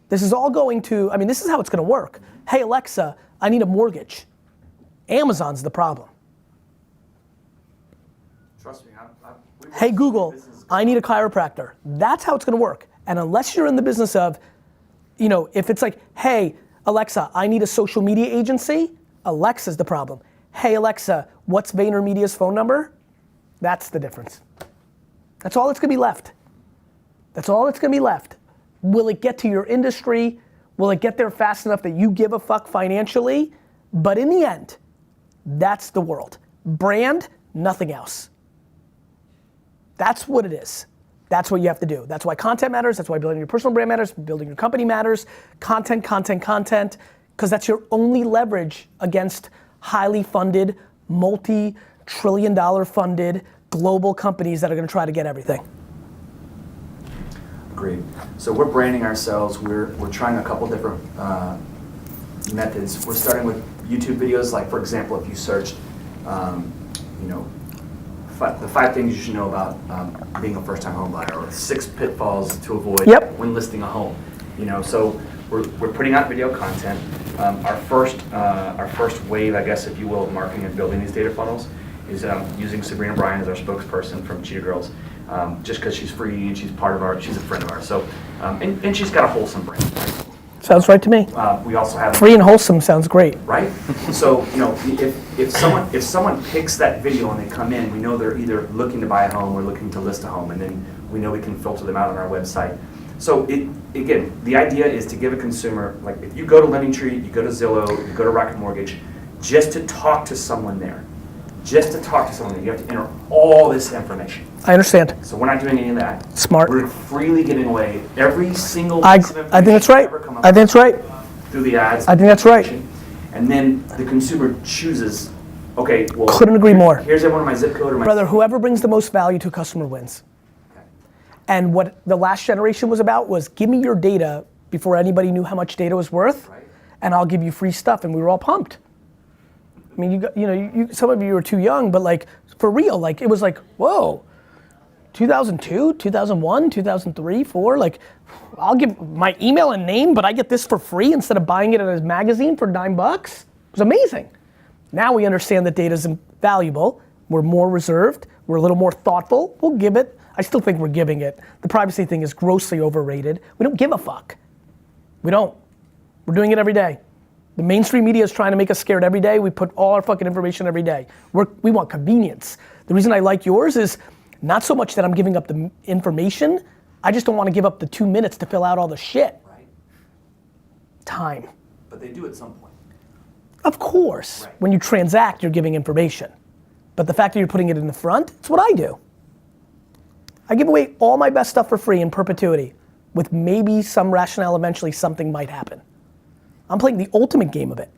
This is all going to, I mean, this is how it's gonna work. Hey Alexa, I need a mortgage. Amazon's the problem. Trust me, Hey Google, I need a chiropractor. That's how it's gonna work. And unless you're in the business of, you know, if it's like, hey, Alexa, I need a social media agency. Alexa's the problem. Hey Alexa, what's VaynerMedia's phone number? That's the difference. That's all that's gonna be left. That's all that's gonna be left. Will it get to your industry? Will it get there fast enough that you give a fuck financially? But in the end, that's the world. Brand, nothing else. That's what it is. That's what you have to do. That's why content matters. That's why building your personal brand matters. Building your company matters. Content, because that's your only leverage against highly funded, multi-trillion-dollar funded global companies that are gonna try to get everything. Agreed. So we're branding ourselves. We're trying a couple different methods. We're starting with YouTube videos. Like for example, if you searched, the 5 things you should know about being a first-time home buyer, or 6 pitfalls to avoid when listing a home. So we're putting out video content. Our first wave, I guess, if you will, of marketing and building these data funnels is using Sabrina Bryan as our spokesperson from Cheetah Girls. Just because she's free and she's a friend of ours. So, and she's got a wholesome brand. Right? Sounds right to me. We also have Free and wholesome sounds great. right. So if someone picks that video and they come in, we know they're either looking to buy a home or looking to list a home, and then we know we can filter them out on our website. So again, the idea is to give a consumer, like if you go to LendingTree, you go to Zillow, you go to Rocket Mortgage, just to talk to someone there. Just to talk to someone, you have to enter all this information. I understand. So we're not doing any of that. Smart. We're freely giving away every single I piece of information think that's right. ever come up I think that's right. through the ads. I think that's right. And then the consumer chooses, okay, well. Couldn't agree more. Here's everyone my zip code or my. Brother, whoever brings the most value to a customer wins. Okay. And what the last generation was about was give me your data before anybody knew how much data was worth, Right. and I'll give you free stuff, and we were all pumped. I mean, some of you were too young, but like for real, like it was like, whoa, 2002, 2001, 2003, 4, like I'll give my email and name, but I get this for free instead of buying it in a magazine for $9. It was amazing. Now we understand that data is valuable. We're more reserved. We're a little more thoughtful. We'll give it. I still think we're giving it. The privacy thing is grossly overrated. We don't give a fuck. We don't. We're doing it every day. The mainstream media is trying to make us scared every day. We put all our fucking information every day. We want convenience. The reason I like yours is not so much that I'm giving up the information, I just don't want to give up the 2 minutes to fill out all the shit. Right. Time. But they do at some point. Of course, Right. when you transact, you're giving information. But the fact that you're putting it in the front, it's what I do. I give away all my best stuff for free in perpetuity, with maybe some rationale eventually something might happen. I'm playing the ultimate game of it,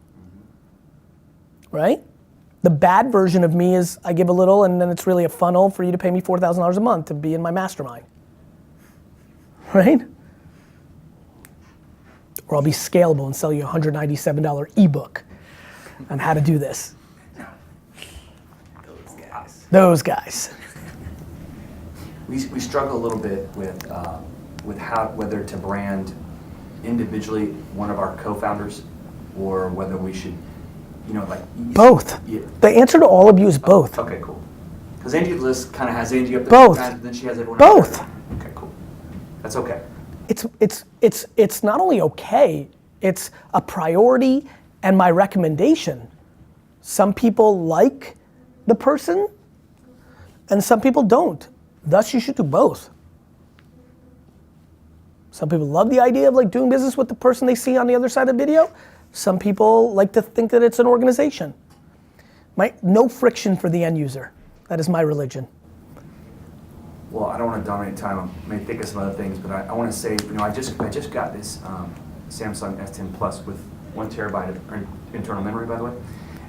right? The bad version of me is I give a little and then it's really a funnel for you to pay me $4,000 a month to be in my mastermind, right? Or I'll be scalable and sell you a $197 ebook on how to do this. Those guys. We struggle a little bit with whether to brand individually one of our co-founders, or whether we should, Both. Yeah. The answer to all of you is both. Okay, cool. Because Angie List kind of has Angie up there. Both. And then she has everyone Both. else. Okay, cool. That's okay. It's not only okay, it's a priority and my recommendation. Some people like the person and some people don't. Thus you should do both. Some people love the idea of like doing business with the person they see on the other side of the video. Some people like to think that it's an organization. No friction for the end user. That is my religion. Well, I don't want to dominate time. I may think of some other things, but I want to say, I just got this Samsung S10 Plus with 1 terabyte of internal memory, by the way,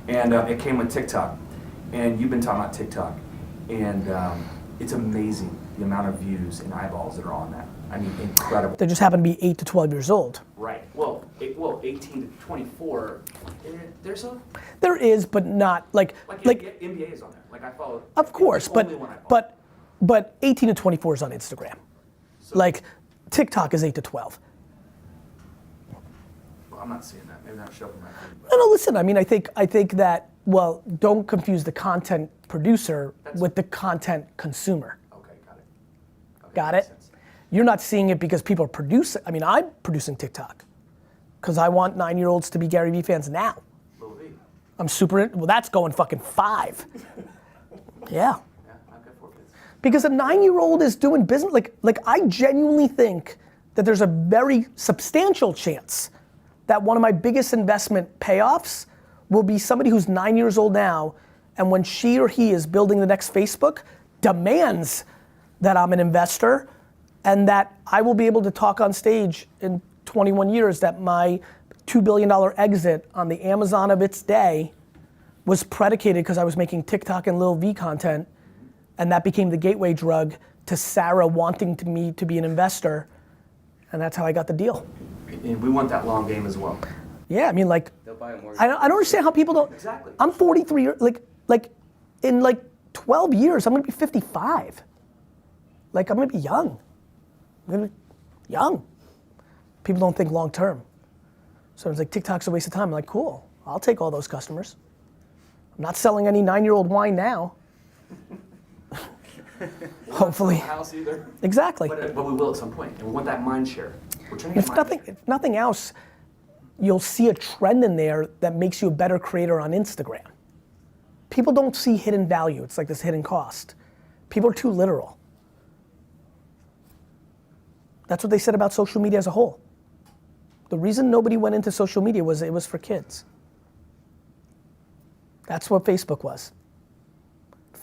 and it came with TikTok. And you've been talking about TikTok, and it's amazing the amount of views and eyeballs that are on that. I mean, incredible. They just happen to be 8 to 12 years old. Right. Well, 18 to 24. There's a There is, but not like NBA is on there. Like I follow. Of course, it's the only one I follow. but 18 to 24 is on Instagram. Like TikTok is 8 to 12. Well, I'm not seeing that. Maybe not showing my feed, but No, listen. I mean, I think that. Well, don't confuse the content producer with the content consumer. okay, got it. Okay, Got makes it? sense. You're not seeing it because people are producing. I mean, I'm producing TikTok. Because I want 9-year-olds to be Gary Vee fans now. Lil V. I'm super, well that's going fucking 5. Yeah. Yeah, I've got 4 kids. Because a 9-year-old is doing business, like I genuinely think that there's a very substantial chance that one of my biggest investment payoffs will be somebody who's 9 years old now, and when she or he is building the next Facebook, demands that I'm an investor, and that I will be able to talk on stage in 21 years that my $2 billion exit on the Amazon of its day was predicated because I was making TikTok and Lil V content, and that became the gateway drug to Sarah wanting me to be an investor, and that's how I got the deal. And we want that long game as well. Yeah, I mean, like, They'll buy a mortgage. I don't understand how people don't. Exactly. I'm 43 years, like in like 12 years, I'm gonna be 55. Like, I'm gonna be young. I'm gonna be young. People don't think long term. So it's like, TikTok's a waste of time. I'm like, cool, I'll take all those customers. I'm not selling any 9-year-old wine now. Hopefully. House either. Exactly. But we will at some point, and we want that mind share. We're trying to get If nothing else, you'll see a trend in there that makes you a better creator on Instagram. People don't see hidden value. It's like this hidden cost. People are too literal. That's what they said about social media as a whole. The reason nobody went into social media was it was for kids. That's what Facebook was.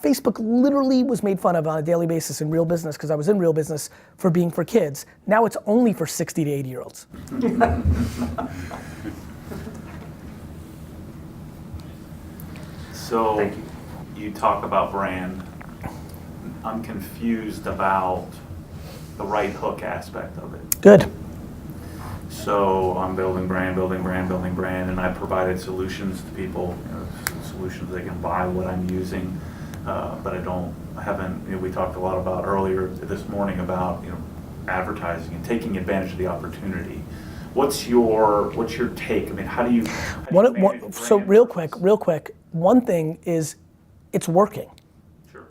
Facebook literally was made fun of on a daily basis in real business because I was in real business for being for kids. Now it's only for 60 to 80-year-olds. So Thank you talk about brand. I'm confused about the right hook aspect of it. Good. So I'm building brand, and I provided solutions to people, solutions they can buy what I'm using, but I haven't, we talked a lot about earlier this morning about, advertising and taking advantage of the opportunity. What's your take? I mean, how do you manage So brand real versus- quick, one thing is it's working. Sure.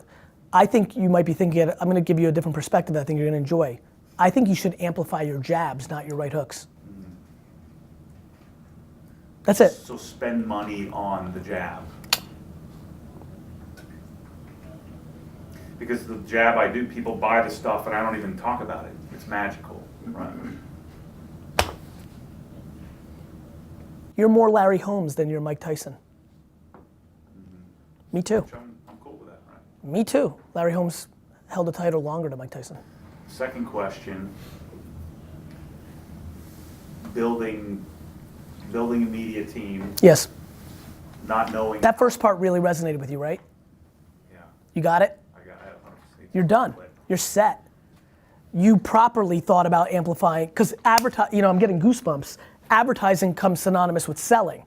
I think you might be thinking, I'm gonna give you a different perspective that I think you're gonna enjoy. I think you should amplify your jabs, not your right hooks. That's it. So spend money on the jab. Because the jab I do, people buy the stuff and I don't even talk about it. It's magical, right? You're more Larry Holmes than you're Mike Tyson. Me too. Which I'm cool with that, right? Me too. Larry Holmes held the title longer than Mike Tyson. Second question, building a media team, Yes. not knowing. That first part really resonated with you, right? Yeah, You got it? I have 100%. You're done. You're set. You properly thought about amplifying, because I'm getting goosebumps. Advertising comes synonymous with selling.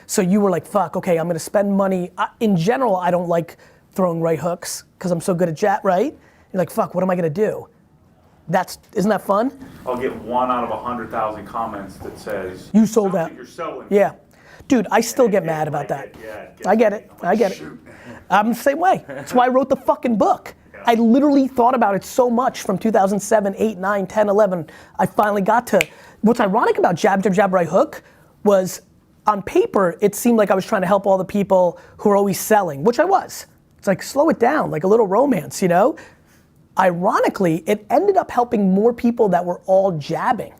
So you were like, fuck, okay, I'm gonna spend money. In general, I don't like throwing right hooks, because I'm so good at chat, right? You're like, fuck, what am I gonna do? Isn't that fun? I'll get 1 out of 100,000 comments that says. You sold "Sounds out." like You're selling. Yeah. Dude, I still And get it mad about like that. it, yeah, it I get gets it. me. I'm I get it. I'm the same way. That's why I wrote the fucking book. I literally thought about it so much from 2007, 8, 9, 10, 11. I finally got to, what's ironic about jab, jab, jab, right hook was on paper, it seemed like I was trying to help all the people who are always selling, which I was. It's like, slow it down, like a little romance, Ironically, it ended up helping more people that were all jabbing.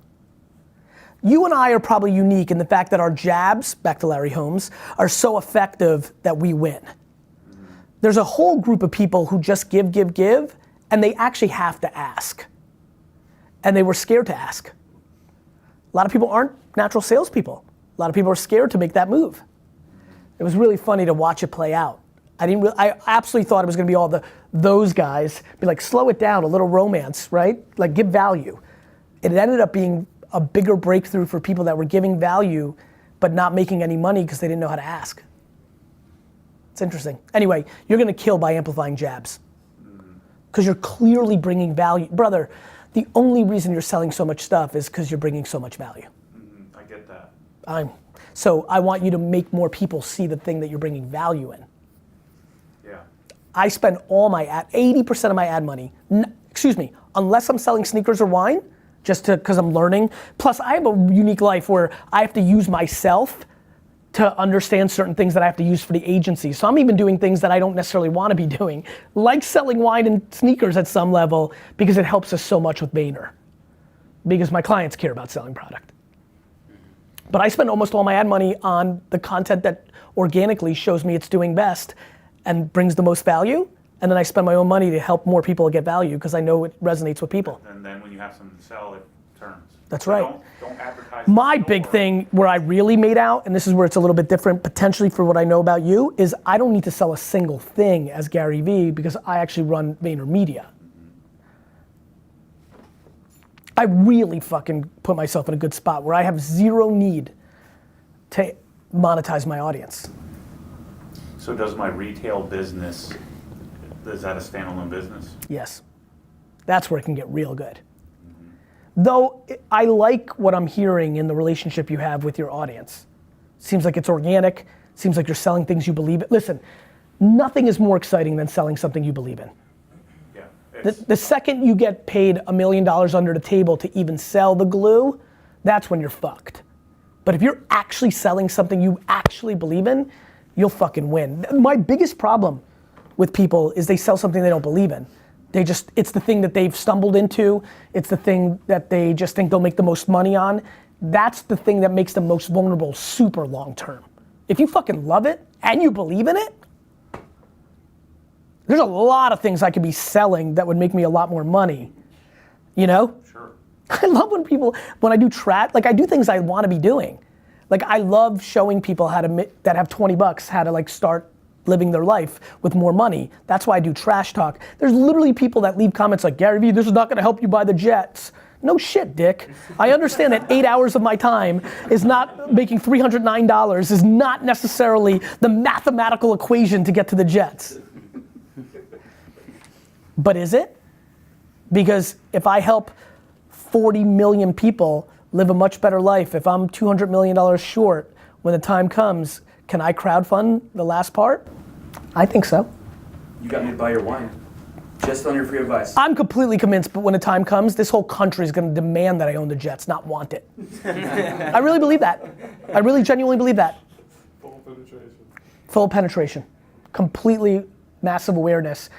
You and I are probably unique in the fact that our jabs, back to Larry Holmes, are so effective that we win. There's a whole group of people who just give, and they actually have to ask. And they were scared to ask. A lot of people aren't natural salespeople. A lot of people are scared to make that move. It was really funny to watch it play out. I absolutely thought it was gonna be all those guys, be like, slow it down, a little romance, right? Like, give value. It ended up being a bigger breakthrough for people that were giving value, but not making any money because they didn't know how to ask. It's interesting. Anyway, you're gonna kill by amplifying jabs. Because you're clearly bringing value. Brother, the only reason you're selling so much stuff is because you're bringing so much value. I get that. So I want you to make more people see the thing that you're bringing value in. Yeah. I spend all my 80% of my ad money, unless I'm selling sneakers or wine, just because I'm learning. Plus, I have a unique life where I have to use myself to understand certain things that I have to use for the agency. So I'm even doing things that I don't necessarily want to be doing, like selling wine and sneakers at some level, because it helps us so much with Vayner. Because my clients care about selling product. But I spend almost all my ad money on the content that organically shows me it's doing best and brings the most value. And then I spend my own money to help more people get value because I know it resonates with people. And then when you have something to sell, it turns. That's So right. Don't advertise. My the big store. thing where I really made out, and this is where it's a little bit different potentially for what I know about you, is I don't need to sell a single thing as Gary Vee because I actually run VaynerMedia. I really fucking put myself in a good spot where I have zero need to monetize my audience. So does my retail business, is that a standalone business? Yes. That's where it can get real good. Though I like what I'm hearing in the relationship you have with your audience. Seems like it's organic, seems like you're selling things you believe in. Listen, nothing is more exciting than selling something you believe in. Yeah. The second you get paid $1 million under the table to even sell the glue, that's when you're fucked. But if you're actually selling something you actually believe in, you'll fucking win. My biggest problem with people is they sell something they don't believe in. It's the thing that they've stumbled into. It's the thing that they just think they'll make the most money on. That's the thing that makes them most vulnerable super long term. If you fucking love it and you believe in it, there's a lot of things I could be selling that would make me a lot more money, you know? Sure. I love when I do like I do things I want to be doing. Like I love showing people how to, that have 20 bucks, how to like start living their life with more money. That's why I do trash talk. There's literally people that leave comments like, Gary Vee, this is not gonna help you buy the jets. No shit, dick. I understand that 8 hours of my time is not making $309 is not necessarily the mathematical equation to get to the jets. But is it? Because if I help 40 million people live a much better life, if I'm $200 million short, when the time comes, can I crowdfund the last part? I think so. You got me to buy your wine, just on your free advice. I'm completely convinced, but when the time comes, this whole country is gonna demand that I own the Jets, not want it. I really believe that. I really genuinely believe that. Full penetration. Full penetration. Completely massive awareness.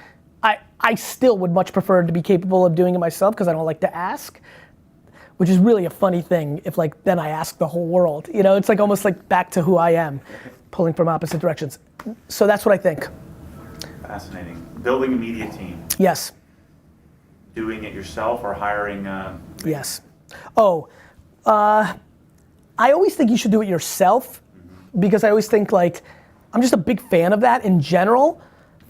I still would much prefer to be capable of doing it myself because I don't like to ask, which is really a funny thing if like then I ask the whole world. You know, it's like almost like back to who I am, pulling from opposite directions. So that's what I think. Fascinating. Building a media team. Yes. Doing it yourself or hiring? Yes. Oh, I always think you should do it yourself because I always think like, I'm just a big fan of that in general.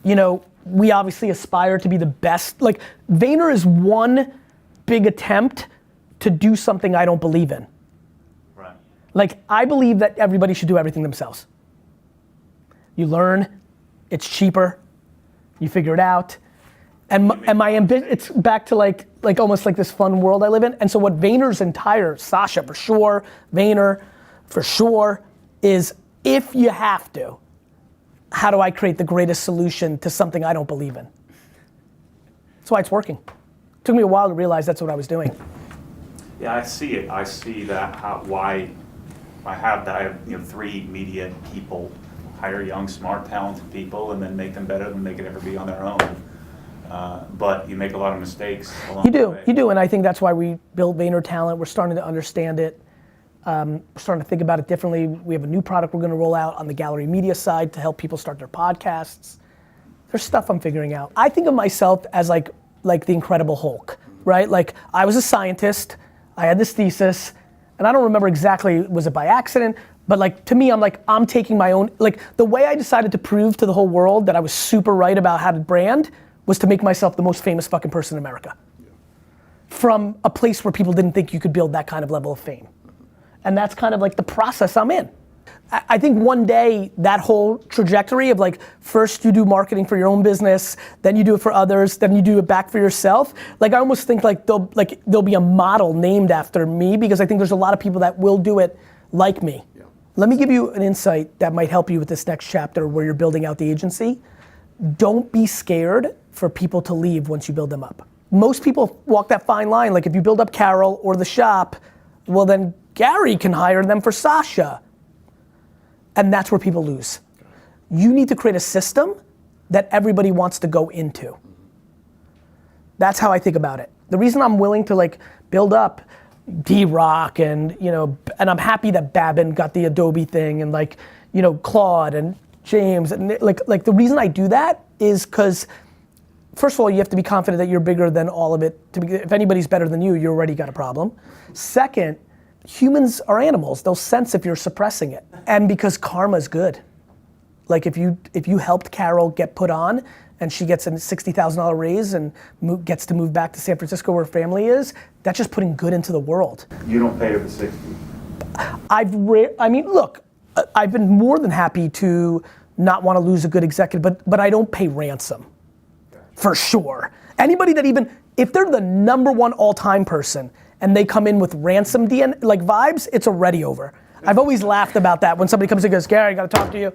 You know, we obviously aspire to be the best. Like Vayner is one big attempt to do something I don't believe in. Right. Like I believe that everybody should do everything themselves. You learn, it's cheaper, you figure it out. And my ambition, it's back to like almost like this fun world I live in. And so what Vayner's entire, Sasha for sure, Vayner for sure, is if you have to, how do I create the greatest solution to something I don't believe in? That's why it's working. It took me a while to realize that's what I was doing. Yeah, I see it. I see that why I have that. I have 3 media people, hire young, smart, talented people, and then make them better than they could ever be on their own. But you make a lot of mistakes along the way. You do, and I think that's why we built Vayner Talent. We're starting to understand it. We're starting to think about it differently. We have a new product we're gonna roll out on the Gallery Media side to help people start their podcasts. There's stuff I'm figuring out. I think of myself as like the Incredible Hulk, right? Like I was a scientist, I had this thesis, and I don't remember exactly, was it by accident? But like to me, I'm taking my own, like the way I decided to prove to the whole world that I was super right about how to brand was to make myself the most famous fucking person in America. From a place where people didn't think you could build that kind of level of fame. And that's kind of like the process I'm in. I think one day that whole trajectory of like, first you do marketing for your own business, then you do it for others, then you do it back for yourself. Like I almost think like there'll be a model named after me because I think there's a lot of people that will do it like me. Yeah. Let me give you an insight that might help you with this next chapter where you're building out the agency. Don't be scared for people to leave once you build them up. most people walk that fine line. Like if you build up Carol or the shop, well then Gary can hire them for Sasha. And that's where people lose. You need to create a system that everybody wants to go into. That's how I think about it. The reason I'm willing to like build up D-Rock and, you know, and I'm happy that Babin got the Adobe thing and like, you know, Claude and James and like the reason I do that is because first of all, you have to be confident that you're bigger than all of it. If anybody's better than you, you already got a problem. Second, humans are animals. They'll sense if you're suppressing it. And because karma's good. Like if you helped Carol get put on and she gets a $60,000 raise and gets to move back to San Francisco where her family is, that's just putting good into the world. You don't pay her the 60. I mean, look, I've been more than happy to not want to lose a good executive, but I don't pay ransom. For sure. Anybody that even, if they're the number one all-time person and they come in with ransom DNA, like vibes, it's already over. I've always laughed about that when somebody comes in and goes, Gary, I gotta talk to you.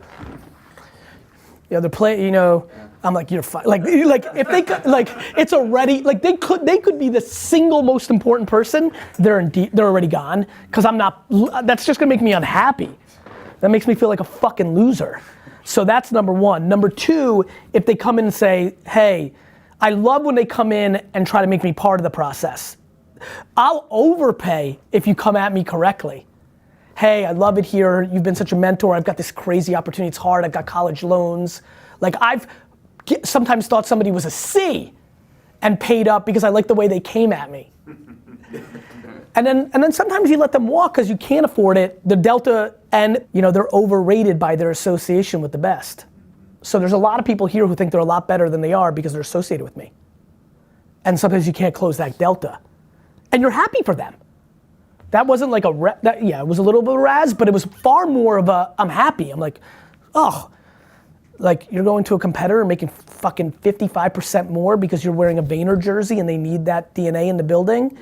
You know, they're playing, you know, I'm like, you're fine. Like if they could, like, it's already, like they could be the single most important person, they're already gone, because I'm not, that's just gonna make me unhappy. That makes me feel like a fucking loser. So that's number one. Number two, if they come in and say, hey, I love when they come in and try to make me part of the process. I'll overpay if you come at me correctly. Hey, I love it here. You've been such a mentor. I've got this crazy opportunity. It's hard. I've got college loans. Like I've sometimes thought somebody was a C and paid up because I like the way they came at me. And then sometimes you let them walk because you can't afford it. The Delta, and you know, they're overrated by their association with the best. So there's a lot of people here who think they're a lot better than they are because they're associated with me. And sometimes you can't close that Delta. And you're happy for them. That wasn't like yeah, it was a little bit of a razz, but it was far more of a, I'm happy. I'm like, oh, like you're going to a competitor making fucking 55% more because you're wearing a Vayner jersey and they need that DNA in the building.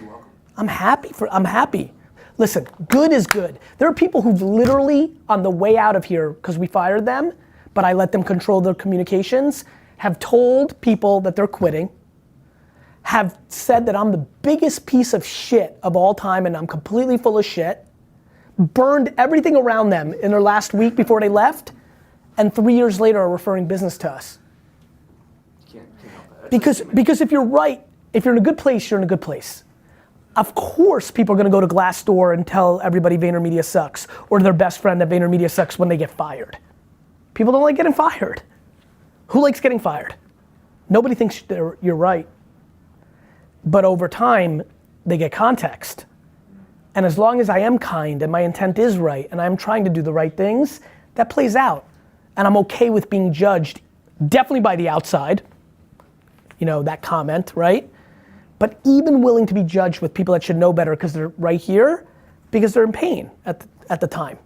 I'm happy. Listen, good is good. There are people who've literally, on the way out of here, because we fired them, but I let them control their communications, have told people that they're quitting, have said that I'm the biggest piece of shit of all time and I'm completely full of shit, burned everything around them in their last week before they left, and 3 years later are referring business to us. Because if you're right, if you're in a good place, you're in a good place. Of course people are gonna go to Glassdoor and tell everybody VaynerMedia sucks, or their best friend that VaynerMedia sucks when they get fired. People don't like getting fired. Who likes getting fired? Nobody thinks you're right. But over time, they get context. And as long as I am kind and my intent is right and I'm trying to do the right things, that plays out. And I'm okay with being judged, definitely by the outside, you know, that comment, right? But even willing to be judged with people that should know better because they're right here, because they're in pain at the time.